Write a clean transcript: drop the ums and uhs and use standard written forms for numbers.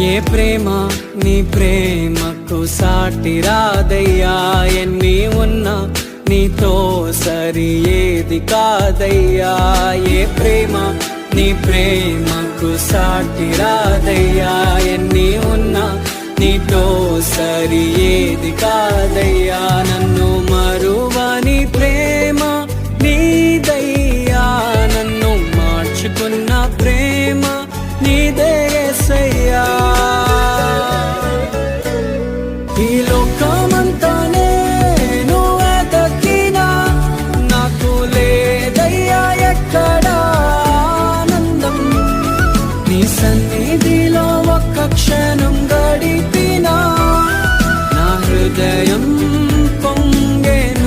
ఏ ప్రేమ నీ ప్రేమకు సాటి రాదయ్యా, ఎన్ని ఉన్నా నీతో సరి ఏది కాదయ్యా. ఏ ప్రేమ నీ ప్రేమకు సాటి రాదయ్యా, ఎన్ని ఉన్నా నీతో సరి ఏది కాదయ్యా. నన్ను మరువని ప్రేమ నీదయ్యా, నన్ను మార్చుకున్న ప్రేమ నీదే యేసయ్యా. ఈ లోకమంతా నేను వెతకినా నాకు లేదయ్యా ఎక్కడా ఆనందం. నీ సన్నిధిలో ఒక్క క్షణం గడిపినా నా హృదయం పొంగెను.